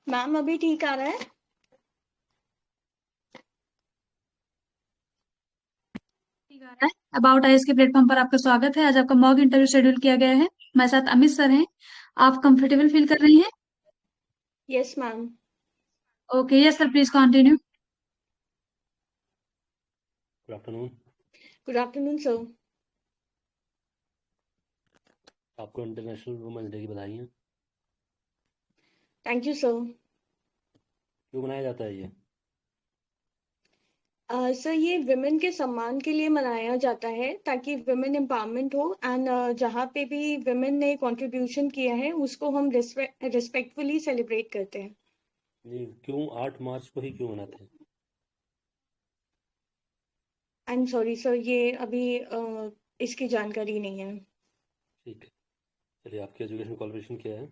Ma'am अभी ठीक आ रहा है। ठीक आ रहा है। अबाउट आइज के प्लेटफॉर्म पर आपका स्वागत है। आज आपका मॉक इंटरव्यू शेड्यूल किया गया है। हमारे साथ अमित सर हैं। आप कंफर्टेबल फील कर रही हैं? Yes ma'am. Okay, yes sir, please continue. Good afternoon. Good afternoon sir. आपको इंटरनेशनल वुमेंस डे की बधाई है। Thank you sir. क्यों मनाया जाता है ये? सर ये विमेन के सम्मान के लिए मनाया जाता है ताकि विमेन एम्पावरमेंट हो एंड जहाँ पे भी विमेन ने कंट्रीब्यूशन किया है उसको हम रिस्पेक्टफुली सेलिब्रेट करते हैं। ये क्यों 8 मार्च को ही क्यों मनाते हैं? आई एम सॉरी सर, ये अभी इसकी जानकारी नहीं है। ठीक है। चलिए, आपकी एजुकेशन क्वालिफिकेशन क्या है?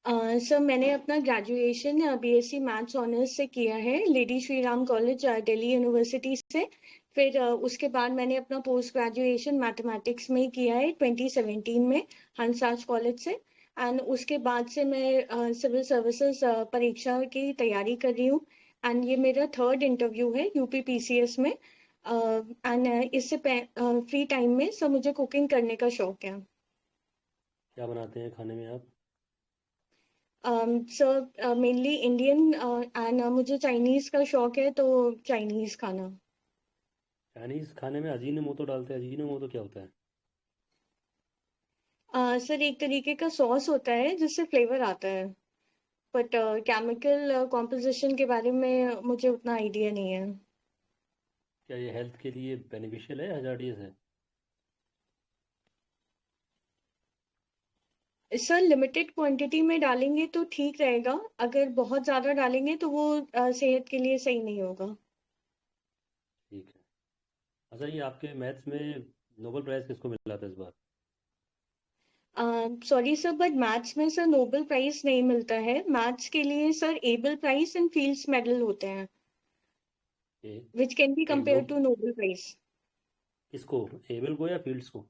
सर मैंने अपना ग्रेजुएशन बीएससी मैथ्स ऑनर्स से किया है lady Shri Ram college Delhi university से। फिर उसके बाद मैंने अपना पोस्ट ग्रेजुएशन मैथमेटिक्स में किया है 2017 में हंसराज कॉलेज से। एंड उसके बाद से मैं सिविल सर्विसेज परीक्षा की तैयारी कर रही हूँ। एंड ये मेरा थर्ड इंटरव्यू है यूपी पीसीएस में। एंड इससे फ्री टाइम में सर मुझे कुकिंग करने का शौक है। क्या बनाते हैं खाने में आप? सर मेनली इंडियन एंड मुझे चाइनीज का शौक है तो चाइनीज खाना। चाइनीज़ खाने में अजीनोमोटो डालते हैं। अजीनोमोटो क्या होता है? सर एक तरीके का सॉस होता है जिससे फ्लेवर आता है। बट केमिकल कॉम्पोजिशन के बारे में मुझे उतना आइडिया नहीं है। क्या ये हेल्थ के लिए बेनिफिशियल है, हजार्डियस है? सर लिमिटेड क्वांटिटी में डालेंगे तो ठीक रहेगा। अगर बहुत ज़्यादा डालेंगे तो वो सेहत के लिए सही नहीं होगा। ठीक है। अच्छा, ये आपके मैथ्स में नोबेल प्राइज़ किसको मिला था इस बार? सॉरी सर, बट मैथ्स में सर नोबेल प्राइज नहीं मिलता है। मैथ्स के लिए sir Abel prize and Fields medal होते हैं ये which can be ये compared लोग to Nobel Prize। किसको? एबल को या फील्ड्स को?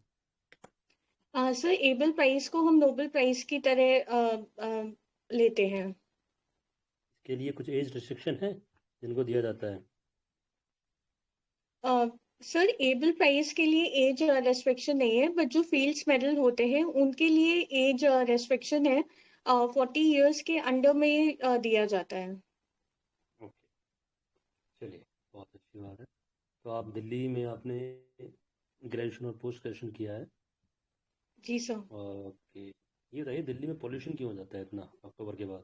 सर एबल प्राइज को हम नोबेल प्राइज की तरह लेते हैं। इसके लिए कुछ एज रिस्ट्रिक्शन है जिनको दिया जाता है? सर एबल प्राइज के लिए एज रेस्ट्रिक्शन नहीं है, बट जो फील्ड्स मेडल होते हैं उनके लिए एज रेस्ट्रिक्शन है। 40 इयर्स के अंडर में दिया जाता है। ओके। चलिए, बहुत अच्छी बात है। तो आप दिल्ली में आपने ग्रेजुएशन और पोस्ट ग्रेजुएशन किया है। जी सर। ओके। ये बताइए, दिल्ली में पोल्यूशन क्यों हो जाता है इतना अक्टूबर के बाद?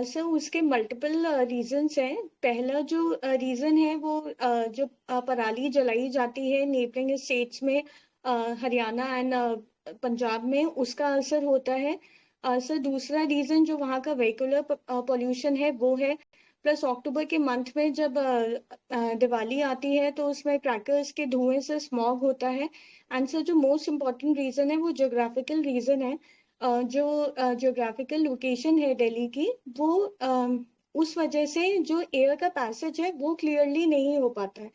सर उसके मल्टीपल रीजंस हैं। पहला जो रीजन है वो जो पराली जलाई जाती है नेबरिंग स्टेट्स में, हरियाणा एंड पंजाब में, उसका असर होता है। सर दूसरा रीजन जो वहाँ का वेहिकुलर पोल्यूशन है वो है। प्लस अक्टूबर के मंथ में जब दिवाली आती है तो उसमें क्रैकर्स के धुएं से स्मॉग होता है। एंड सर जो मोस्ट इम्पॉर्टेंट रीजन है वो ज्योग्राफिकल रीजन है। जो ज्योग्राफिकल लोकेशन है दिल्ली की, वो उस वजह से जो एयर का पैसेज है वो क्लियरली नहीं हो पाता है।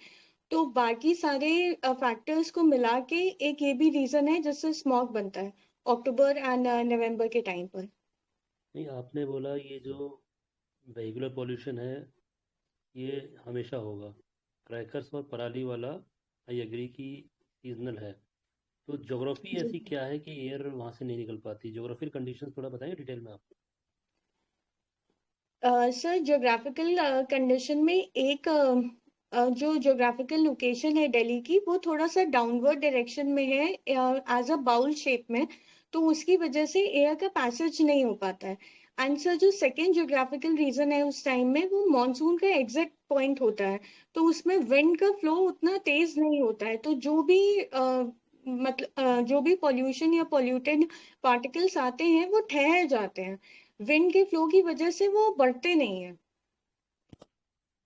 तो बाकी सारे फैक्टर्स को मिला के एक ये भी रीजन है जिससे स्मॉग बनता है अक्टूबर एंड नवंबर के टाइम पर। नहीं, आपने बोला ये जो वेहिकुलर पोल्यूशन है ये हमेशा होगा। क्रैकर्स और पराली वाला आई एग्री कि सीजनल है। तो ज्योग्राफी जी ऐसी क्या है कि एयर वहाँ से नहीं निकल पाती? ज्योग्राफिकल कंडीशंस थोड़ा बताएंगे डिटेल में आप? सर ज्योग्राफिकल कंडीशन में एक जो ज्योग्राफिकल लोकेशन है दिल्ली की वो थोड़ा सा डाउनवर्ड डायरेक्शन में है एज अ बाउल शेप में। तो उसकी वजह से एयर का पैसेज नहीं हो पाता है। एंड सर जो सेकेंड ज्योग्राफिकल रीजन है उस टाइम में वो मानसून का एग्जैक्ट पॉइंट होता है। तो उसमें विंड का फ्लो उतना तेज नहीं होता है तो जो भी मतलब जो भी पॉल्यूशन या पॉल्यूटेड पार्टिकल्स आते हैं वो ठहर जाते हैं। विंड के फ्लो की वजह से वो बढ़ते नहीं है।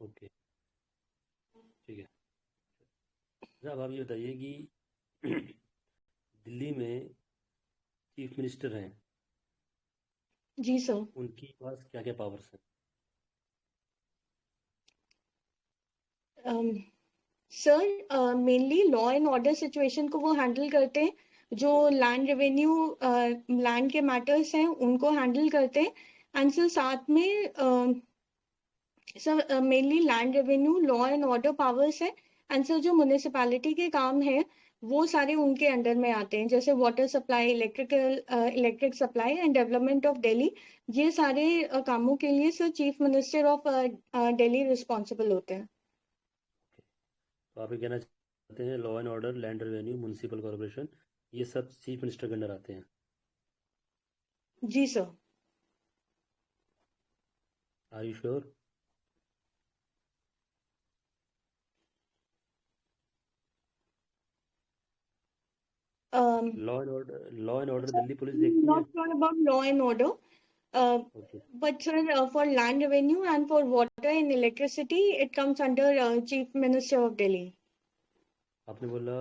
ओके, ठीक है। अच्छा, अब आप ये बताइए कि दिल्ली में चीफ मिनिस्टर हैं, जी सर। उनके पास क्या क्या पावर्स हैं? Sir mainly law and order situation को वो हैंडल करते हैं। जो लैंड रेवेन्यू लैंड के मैटर्स हैं उनको हैंडल करते हैं। एंड सर साथ में sir mainly land revenue, law and order powers है। एंड सर जो म्यूनिसिपैलिटी के काम है वो सारे उनके अंडर में आते हैं, जैसे water supply, electric supply and development of Delhi. ये सारे कामों के लिए sir chief minister of Delhi responsible होते हैं। तो आप ये कहना चाहते हैं law and order, land revenue, municipal corporation, ये सब चीफ मिनिस्टर के अंडर आते हैं? जी sir. Are you sure? Law and order Delhi police देखती है? Not sure about law and order, okay, but sir, for land revenue and for water and electricity, it comes under Chief Minister of Delhi. आपने बोला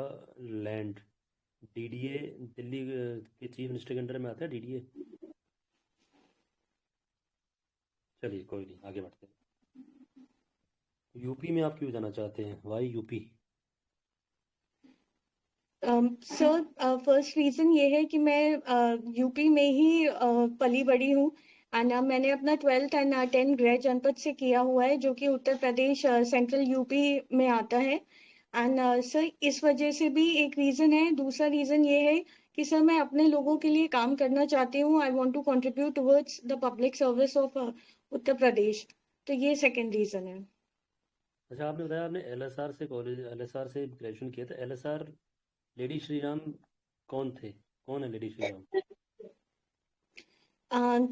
land, DDA Delhi के chief minister के under में आता है DDA? चलिए कोई नहीं, आगे बढ़ते हैं। यूपी में आप क्यों जाना चाहते हैं? Why UP? Sir first reason ये है कि मैं यूपी में ही पली बड़ी हूँ। एंड मैंने अपना 12th एंड 10th गृह जनपद से किया हुआ है, जो कि उत्तर प्रदेश सेंट्रल यूपी में आता है। एंड सर इस वजह से भी एक रीजन है। दूसरा रीजन ये है कि सर मैं अपने लोगों के लिए काम करना चाहती हूँ। I want to contribute towards the public service of Uttar Pradesh. तो ये सेकंड रीजन है। अच्छा, आपने बताया आपने एलएसआर से ग्रेजुएशन किया था। एलएसआर, लेडी श्री राम कौन थे? कौन है lady Shri Ram?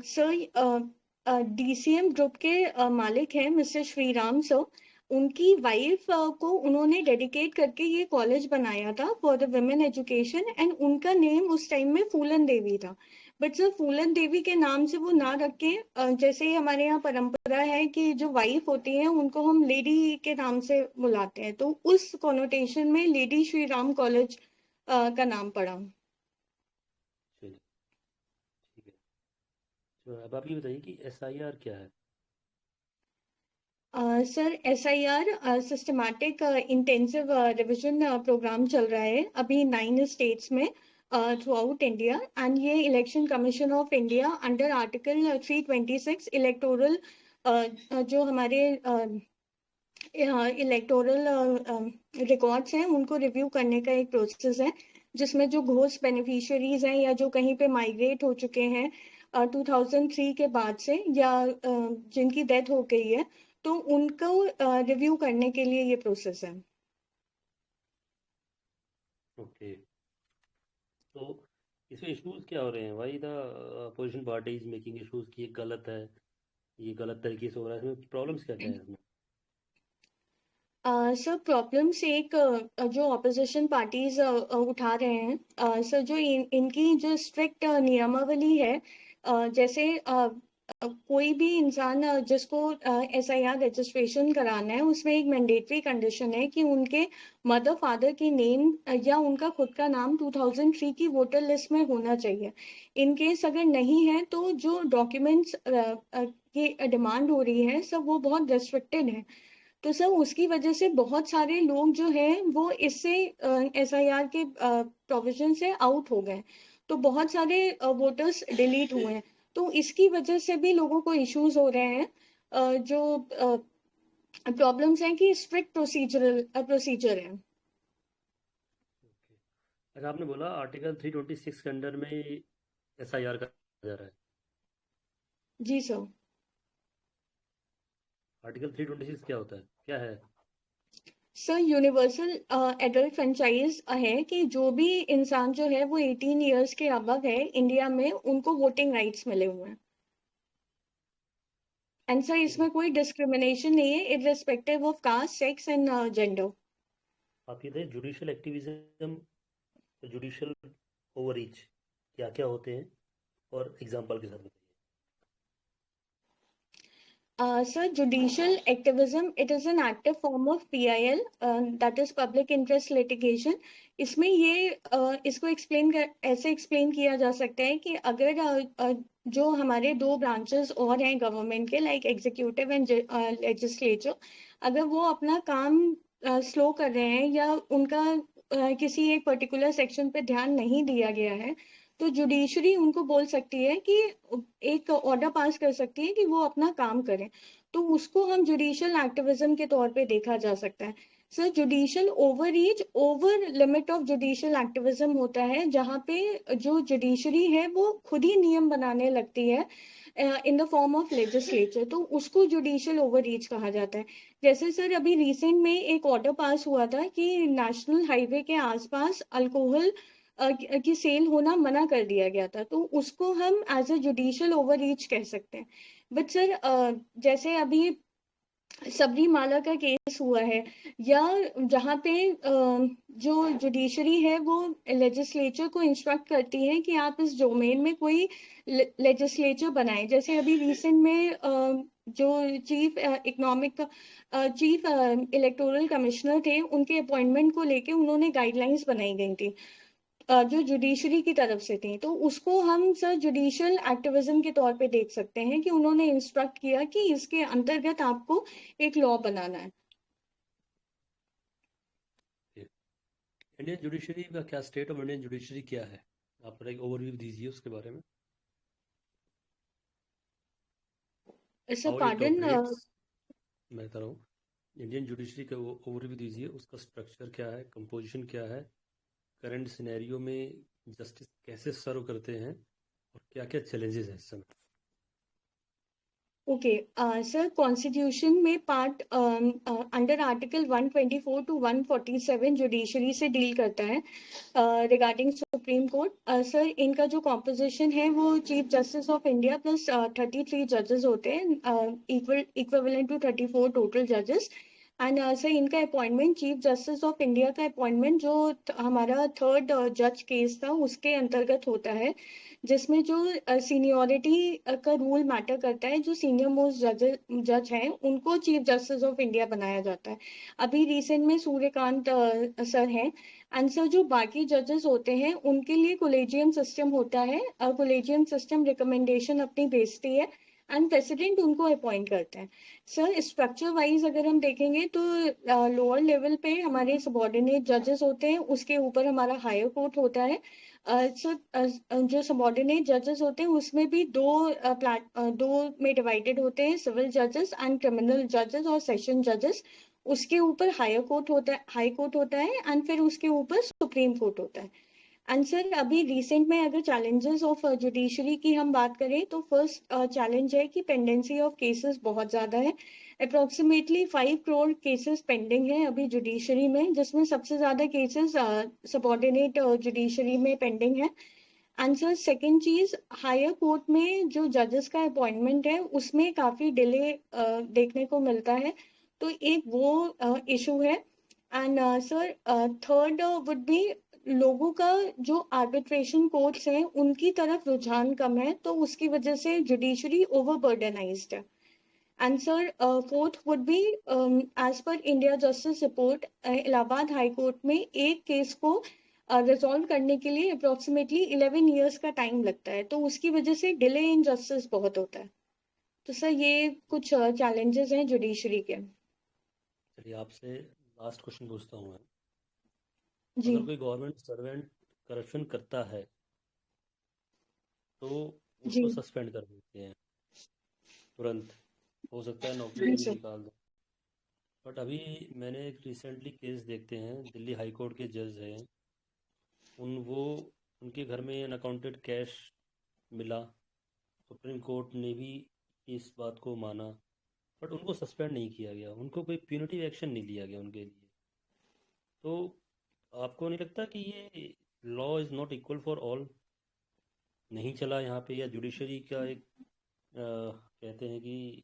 Sir DCM group के मालिक हैं मिस्टर श्रीराम सर। उनकी वाइफ को उन्होंने डेडिकेट करके ये कॉलेज बनाया था for the women education. And उनका नेम उस टाइम में फूलन देवी था। बट सर फूलन देवी के नाम से वो ना रख के जैसे ही हमारे यहाँ परंपरा है कि जो वाइफ होती है उनको हम लेडी के नाम से बुलाते हैं, तो उस कॉनोटेशन में लेडी श्री राम कॉलेज का नाम पड़ा। चलिए ठीक है। तो अब आप ये बताइए कि एसआईआर क्या है? Sir SIR systematic intensive revision programme चल रहा है अभी 9 स्टेट्स में थ्रू आउट इंडिया। एंड ये election commission of India under article 326 electoral जो हमारे इलेक्टोरल रिकॉर्ड्स हैं उनको रिव्यू करने का एक प्रोसेस है, जिसमें जो घोस्ट बेनिफिशियरीज हैं या जो कहीं पे माइग्रेट हो चुके हैं 2003 के बाद से, या जिनकी डेथ हो गई है, तो उनको रिव्यू करने के लिए ये प्रोसेस है। ओके, तो इसमें इश्यूज क्या हो रहे हैं? Why the opposition party is making issues कि ये गलत है, ये गलत तरीके से हो रहा है? इसमें प्रॉब्लम्स क्या क्या है इसमें? सर प्रॉब्लम्स एक जो ऑपोजिशन पार्टीज उठा रहे हैं सर, जो इनकी जो स्ट्रिक्ट नियमावली है, जैसे कोई भी इंसान जिसको SIR रजिस्ट्रेशन कराना है उसमें एक मैंडेटरी कंडीशन है कि उनके मदर फादर की नेम या उनका खुद का नाम 2003 की वोटर लिस्ट में होना चाहिए। इन केस अगर नहीं है तो जो डॉक्यूमेंट्स की डिमांड हो रही है सब वो बहुत रेस्ट्रिक्टेड है। तो सर उसकी वजह से बहुत सारे लोग जो हैं वो इससे SIR के प्रोविजन से आउट हो गए, तो बहुत सारे वोटर्स डिलीट हुए हैं। तो इसकी वजह से भी लोगों को इश्यूज हो रहे हैं। जो प्रॉब्लम्स हैं कि स्ट्रिक्ट प्रोसीजर है। ओके, अच्छा आपने बोला आर्टिकल 326 के अंडर में एसआईआर का जा रहा है। जी सर। आर्टिकल 326 क्या होता है, क्या है? सर यूनिवर्सल एडल्ट फ्रेंचाइज है कि जो भी इंसान जो है वो 18 ईयर्स के अबव है इंडिया में, उनको वोटिंग राइट्स मिले हुए हैं। एंड सर इसमें कोई डिस्क्रिमिनेशन नहीं है irrespective of caste, sex and gender. आप ये थे जुडिशियल एक्टिविज्म, जुडिशियल ओवररीच क्या क्या होते हैं, और एग्जांपल के साथ बताइए। Sir, judicial activism, it is an active form of PIL, that is public interest litigation. इसमें ये इसको ऐसे एक्सप्लेन किया जा सकता है कि अगर जो हमारे दो ब्रांचेस और हैं गवर्नमेंट के, लाइक एग्जीक्यूटिव एंड लेजिस्लेचर, अगर वो अपना काम स्लो कर रहे हैं या उनका किसी एक पर्टिकुलर सेक्शन पे ध्यान नहीं दिया गया है, तो जुडिशरी उनको बोल सकती है कि एक ऑर्डर पास कर सकती है कि वो अपना काम करें। तो उसको हम जुडिशियल एक्टिविज्म के तौर पे देखा जा सकता है। Sir, judicial overreach over limit of judicial activism होता है, जहाँ पे जो जुडिशरी है वो खुद ही नियम बनाने लगती है in the form of legislature, तो उसको जुडिशियल ओवररीच कहा जाता है। जैसे सर अभी रिसेंट में एक ऑर्डर पास हुआ था कि नेशनल हाईवे के आसपास अल्कोहल की सेल होना मना कर दिया गया था, तो उसको हम एज अ जुडिशियल ओवररीच कह सकते हैं। बट सर जैसे अभी सबरीमाला का केस हुआ है, या जहाँ पे जो जुडिशरी है वो लेजिस्लेचर को इंस्ट्रक्ट करती है कि आप इस डोमेन में कोई लेजिस्लेचर बनाएं। जैसे अभी रिसेंट में जो चीफ इलेक्टोरल कमिश्नर थे, उनके अपॉइंटमेंट को लेके उन्होंने गाइडलाइंस बनाई गई थी जो जुडिशरी की तरफ से थी, तो उसको हम सर जुडिशियल एक्टिविज्म के तौर पे देख सकते हैं कि उन्होंने इंस्ट्रक्ट किया कि इसके अंतर्गत आपको एक लॉ बनाना है। इंडियन जुडिशरी का क्या, स्टेट ऑफ इंडियन जुडिशरी क्या है, आप एक ओवरव्यू दीजिए उसके बारे में। Sir how it pardon, operates, मैं बता रहा हूँ, इंडियन जुडिशरी का ओवरव्यू दीजिए, उसका स्ट्रक्चर क्या है, कंपोजिशन क्या है, करंट सिनेरियो में जस्टिस कैसे सर्व करते हैं, और क्या क्या चैलेंजेस हैं इस समय। ओके सर, कॉन्स्टिट्यूशन में part under article 124 to 147 judiciary से डील करता है रिगार्डिंग सुप्रीम कोर्ट। सर इनका जो कॉम्पोजिशन है वो chief justice of India plus 33 जजेस होते हैं, इक्विवेलेंट टू 34 टोटल जजेस। एंड सर इनका appointment, chief justice of India का अपॉइंटमेंट जो हमारा थर्ड जज केस था उसके अंतर्गत होता है, जिसमें जो सीनियरिटी का रूल मैटर करता है। जो सीनियर मोस्ट जज हैं उनको चीफ जस्टिस ऑफ इंडिया बनाया जाता है। अभी रिसेंट में सूर्यकांत सर हैं। एंड सर जो बाकी जजेस होते हैं उनके लिए कोलेजियम सिस्टम होता है, कोलेजियम सिस्टम रिकमेंडेशन अपनी भेजती है एंड प्रेसिडेंट उनको अपॉइंट करते हैं। सर स्ट्रक्चर वाइज अगर हम देखेंगे तो लोअर लेवल पे हमारे सबॉर्डिनेट जजेस होते हैं, उसके ऊपर हमारा हायर कोर्ट होता है। जो सबॉर्डिनेट जजेस होते हैं उसमें भी दो में डिवाइडेड होते हैं, सिविल जजेस एंड क्रिमिनल जजेस और सेशन जजेस। उसके ऊपर हायर कोर्ट होता है, हाई कोर्ट होता है, एंड फिर उसके ऊपर सुप्रीम कोर्ट होता है। एंड सर अभी रिसेंट में अगर चैलेंजेस ऑफ जुडिशरी की हम बात करें तो फर्स्ट चैलेंज है कि पेंडेंसी ऑफ केसेस बहुत ज़्यादा है। अप्रोक्सीमेटली 5 करोड़ केसेस पेंडिंग है अभी जुडिशरी में, जिसमें सबसे ज़्यादा केसेस सबॉर्डिनेट जुडिशरी में पेंडिंग है। एंड सर सेकेंड चीज़, हायर कोर्ट में जो जजेस का अपॉइंटमेंट है उसमें काफ़ी डिले देखने को मिलता है, तो एक वो इशू है। And sir third would be लोगों का जो आर्बिट्रेशन कोर्ट्स हैं उनकी तरफ रुझान कम है, तो उसकी वजह से जुडिशरी ओवरबर्डनाइज्ड है। And sir fourth would be as per India justice report, Allahabad high court में एक केस को रिजॉल्व करने के लिए अप्रोक्सीमेटली 11 ईयर्स का टाइम लगता है, तो उसकी वजह से डिले इन जस्टिस बहुत होता है। तो सर ये कुछ चैलेंजेस हैं जुडिशरी के। चलिए आपसे लास्ट क्वेश्चन पूछता हूँ मैं। जी अगर कोई गवर्नमेंट सर्वेंट करप्शन करता है तो जी उसको सस्पेंड कर देते हैं तुरंत, हो सकता है नौकरी जी से भी सर। निकाल दें। बट अभी मैंने एक रिसेंटली केस देखते हैं, दिल्ली हाई कोर्ट के जज हैं, वो उनके घर में अनअकाउंटेड कैश मिला, सुप्रीम कोर्ट ने भी इस बात को माना, बट उनको सस्पेंड नहीं किया गया, उनको कोई प्यूनिटिव एक्शन नहीं लिया गया उनके लिए। तो आपको नहीं लगता कि ये law is not equal for all नहीं चला यहाँ पे, या जुडिशरी का एक कहते हैं कि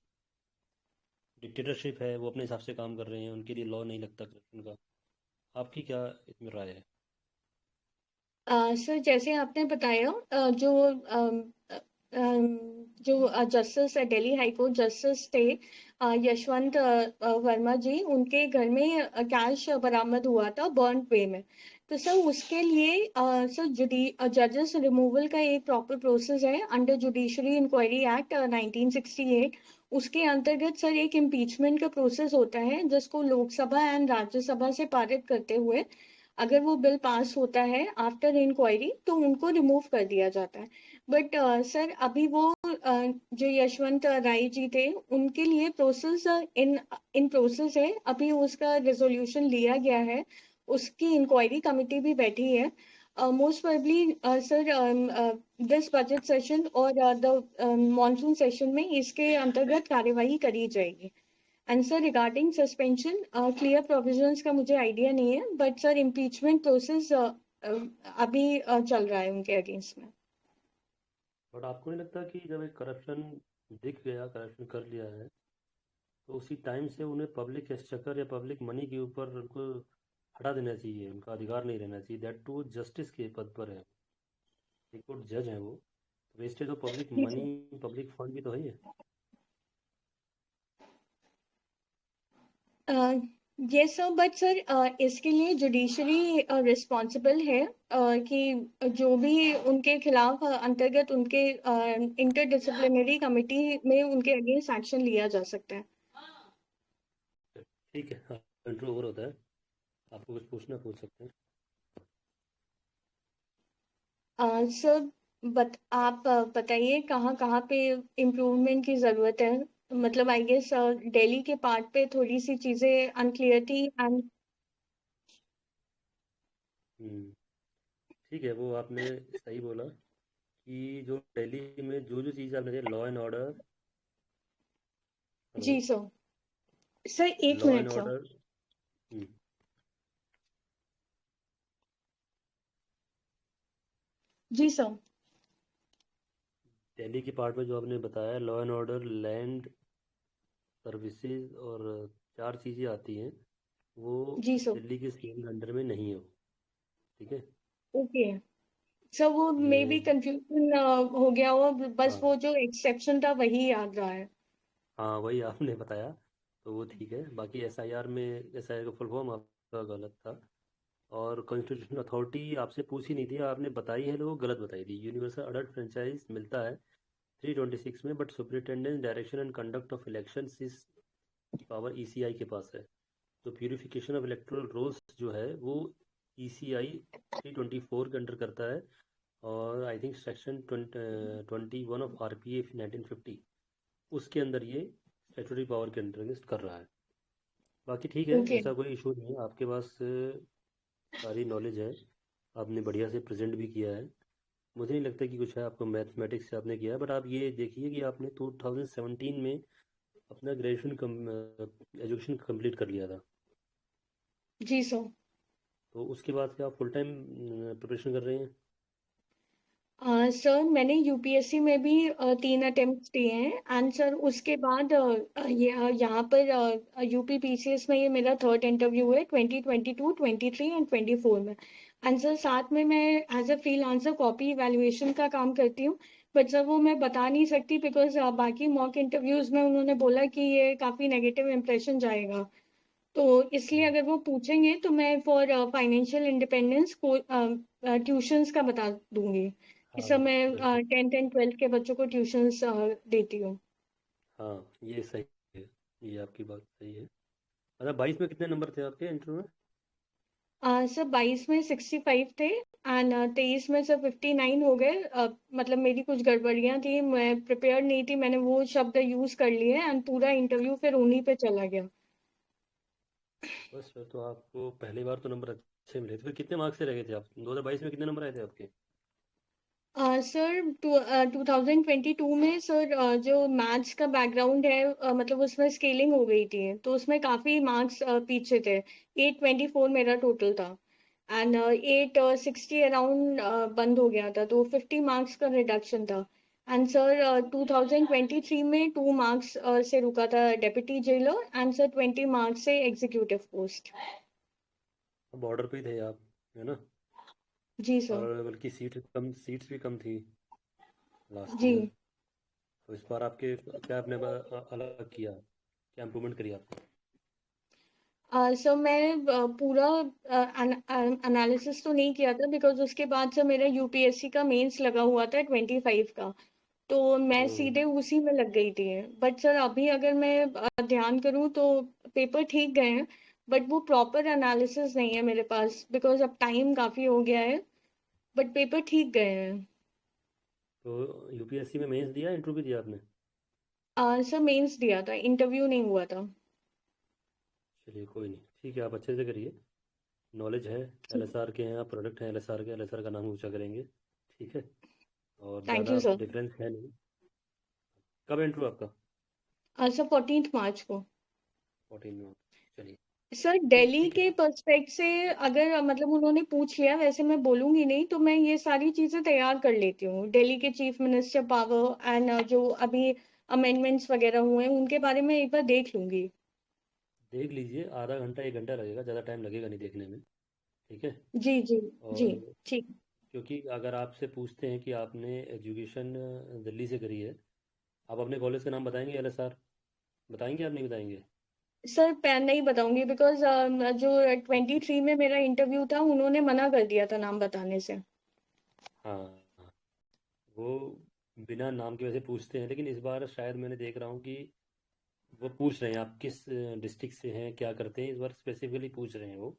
डिक्टेटरशिप है, वो अपने हिसाब से काम कर रहे हैं, उनके लिए लॉ नहीं लगता करप्शन का। आपकी क्या इसमें राय है। सर जैसे आपने बताया जो justice Delhi high court justice थे यशवंत वर्मा जी, उनके घर में कैश बरामद हुआ था बर्न वे में। तो सर उसके लिए सर जजेस रिमूवल का एक प्रॉपर प्रोसेस है अंडर जुडिशरी इंक्वायरी एक्ट 1968। उसके अंतर्गत सर एक इम्पीचमेंट का प्रोसेस होता है जिसको लोकसभा एंड राज्यसभा से पारित करते हुए अगर वो बिल पास होता है आफ्टर इंक्वायरी तो उनको रिमूव कर दिया जाता है। बट सर अभी वो जो यशवंत राय जी थे उनके लिए प्रोसेस इन इन प्रोसेस है, अभी उसका रेजोल्यूशन लिया गया है, उसकी इंक्वायरी कमेटी भी बैठी है। Most probably sir this budget session और द मॉनसून सेशन में इसके अंतर्गत कार्यवाही करी जाएगी। And sir regarding suspension clear provisions का मुझे आइडिया नहीं है, बट सर इम्पीचमेंट प्रोसेस अभी चल रहा है उनके अगेंस्ट में। बट आपको नहीं लगता कि जब एक करप्शन दिख गया, करप्शन कर लिया है, तो उसी टाइम से उन्हें पब्लिक एक्सचेकर या पब्लिक मनी के ऊपर उनको हटा देना चाहिए, उनका अधिकार नहीं रहना चाहिए, दैट टू जस्टिस के पद पर है, एक कोर्ट जज हैं वो, वेस्टेज ऑफ पब्लिक जी मनी, सर। पब्लिक फंड भी तो है ये। यस सर, बट सर इसके लिए जुडिशरी रिस्पॉन्सिबल है कि जो भी उनके खिलाफ अंतर्गत उनके इंटरडिसिप्लिनरी कमेटी में उनके अगेंस्ट एक्शन लिया जा सकता है। ठीक है, हाँ, कंट्रोल ओवर होता है, आपको कुछ पूछना पूछ सकते हैं। सर आप बताइए कहाँ कहाँ पे इम्प्रूवमेंट की ज़रूरत है। मतलब आई गेस दिल्ली के पार्ट पे थोड़ी सी चीज़ें अनक्लियर थी एंड हम्म, ठीक है, वो आपने सही बोला कि जो दिल्ली में जो जो चीज़ आपने लॉ एंड ऑर्डर, हेलो, जी सर। सर एक law and minute sir. Order, जी सर। दिल्ली के पार्ट में जो आपने बताया law and order, land services और चार चीज़ें आती हैं, वो जी सर। दिल्ली के स्केल के अंडर में नहीं हो, ठीक है। ओके सर, वो मे ये, बी कंफ्यूजन हो गया हो, बस हाँ वो जो एक्सेप्शन था वही याद रहा है। हाँ, वही आपने बताया, तो वो ठीक है। बाकी एसआईआर में, एसआईआर का फुल फॉर्म आपका गलत था, और कॉन्स्टिट्यूशनल अथॉरिटी आपसे पूछी नहीं थी, आपने बताई है, तो वो गलत बताई थी। यूनिवर्सल अडल्ट फ्रेंचाइज मिलता है 326 में, but superintendence direction and conduct of election इस पावर ईसीआई के पास है। तो प्यूरिफिकेशन ऑफ इलेक्टोरल रोल्स जो है वो ईसीआई 324 के अंडर करता है, और I think section 21 of RPA 1950 उसके अंदर ये स्टैट्यूटरी पावर के अंडर कर रहा है। बाकी ठीक है, ओके। ऐसा कोई इशू नहीं है, आपके पास सारी नॉलेज है, आपने बढ़िया से प्रेजेंट भी किया है। मुझे नहीं लगता कि कुछ है, आपको मैथमेटिक्स से आपने किया है, बट आप ये देखिए कि आपने 2017 में अपना ग्रेजुएशन एजुकेशन कंप्लीट कर लिया था, जी सर। तो उसके बाद से आप फुल टाइम प्रिपरेशन कर रहे हैं। सर मैंने यूपीएससी में भी 3 अटेम्प्ट दिए हैं एंड सर उसके बाद यहाँ पर यूपी पीसीएस में ये मेरा थर्ड इंटरव्यू है 2022, 23 एंड 24 में। एंड सर साथ में मैं as a freelancer copy evaluation का काम करती हूँ, बट सर वो मैं बता नहीं सकती बिकॉज बाकी मॉक इंटरव्यूज में उन्होंने बोला कि ये काफ़ी नेगेटिव इम्प्रेशन जाएगा, तो इसलिए हम्म, अगर वो पूछेंगे तो मैं फॉर फाइनेंशियल इंडिपेंडेंस को ट्यूशंस का बता दूंगी। इस हाँ समय बिल्कुल, 10th एंड 12th के बच्चों को ट्यूशंस देती हूँ। हाँ ये सही है, ये आपकी बात सही है। अच्छा, 22 में कितने नंबर थे आपके इंटरव्यू में? सर 22 में 65 थे एंड 23 में सर 59 हो गए। मतलब मेरी कुछ गड़बड़ियाँ थी, मैं प्रिपेयर नहीं थी, मैंने वो शब्द यूज कर लिए एंड पूरा इंटरव्यू फिर उन्हीं पे चला गया। बस फिर तो आपको पहली बार तो नंबर अच्छे मिले थे, फिर कितने मार्क्स से रह गए थे आप? 2022 में कितने नंबर आए थे आपके? सर 2022 में सर जो मैथ्स का बैकग्राउंड है, मतलब उसमें स्केलिंग हो गई थी तो उसमें काफ़ी मार्क्स पीछे थे। 824 मेरा टोटल था एंड 860 अराउंड बंद हो गया था, तो 50 मार्क्स का रिडक्शन था। एंड सर 2023 में 2 मार्क्स से रुका था deputy jailer and sir 20 marks से एग्जीक्यूटिव पोस्ट। बॉर्डर पे ही थे आप, है ना? जी सर। और बल्कि सीट्स भी कम थी लास्ट जी। ईयर, तो इस बार आपके क्या आपने अलग किया, क्या इम्प्रूवमेंट करी आपने? सर मैं पूरा एनालिसिस तो नहीं किया था बिकॉज उसके बाद से मेरा यूपीएससी का मेंस लगा हुआ था 25 का, तो मैं ओ, सीधे उसी में लग गई थी। बट सर अभी अगर मैं ध्यान करूं तो पेपर ठीक गए हैं, बट वो प्रॉपर एनालिसिस नहीं है मेरे पास, बिकॉज अब टाइम काफी हो गया है। बट पेपर ठीक गए हैं। तो यूपीएससी में मेंस दिया, इंटरव्यू भी दिया आपने? सर मेंस दिया था, इंटरव्यू नहीं हुआ था। चलिए कोई नहीं, ठीक है, आप अच्छे से करिए। नॉलेज है, ठीक। एलएसआर के हैं आप, प्रोडक्ट हैं एलएसआर के, एलएसआर का नाम ऊंचा करेंगे। ठीक है, और थैंक यू ज़्यादा सर। डिफरेंस है नहीं। कब इंटरव्यू आपका? सर 14 मार्च को। 14 में? चलिए सर दिल्ली ठीक है। के पर्सपेक्ट से, अगर मतलब उन्होंने पूछ लिया, वैसे मैं बोलूंगी नहीं, तो मैं ये सारी चीजें तैयार कर लेती हूँ। दिल्ली के चीफ मिनिस्टर पावर एंड जो अभी अमेंडमेंट्स वगैरह हुए हैं उनके बारे में एक बार देख लूंगी। देख लीजिए, आधा घंटा 1 घंटा लगेगा, ज़्यादा टाइम लगेगा नहीं देखने में। ठीक है। जी जी। जी। और ठीक। क्योंकि अगर आपसे पूछते हैं कि आपने एजुकेशन दिल्ली से करी है, आप अपने कॉलेज का नाम बताएंगे एलएसआर? बताएंगे आप, नहीं बताएंगे? सर पैन नहीं बताऊंगी, बिकॉज जो 23 में मेरा इंटरव्यू था उन्होंने मना कर दिया था नाम बताने से। हाँ हाँ, वो बिना नाम के वैसे पूछते हैं, लेकिन इस बार शायद मैंने देख रहा हूँ कि वो पूछ रहे हैं आप किस डिस्ट्रिक्ट से हैं, क्या करते हैं, इस बार स्पेसिफिकली पूछ रहे हैं वो।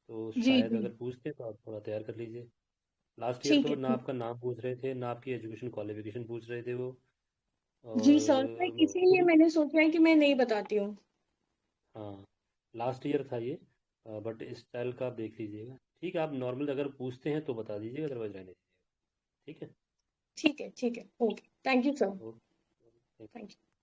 तो जी शायद जी। अगर पूछते हैं तो आप थोड़ा तैयार कर लीजिए। लास्ट ईयर ठीक तो है ना ठीक। आपका नाम पूछ रहे थे, ना आपकी एजुकेशन क्वालिफिकेशन पूछ रहे थे वो। जी और सर, तो इसीलिए फुल, मैंने सोचा है कि मैं नहीं बताती हूँ। हाँ, लास्ट ईयर था ये। बट इस स्टाइल का आप देख लीजिएगा। ठीक है, आप नॉर्मल अगर पूछते हैं तो बता दीजिएगा, अदरवाइज रहने दीजिएगा। ठीक है। ठीक है ठीक है, okay, thank you sir. Okay. Thank you.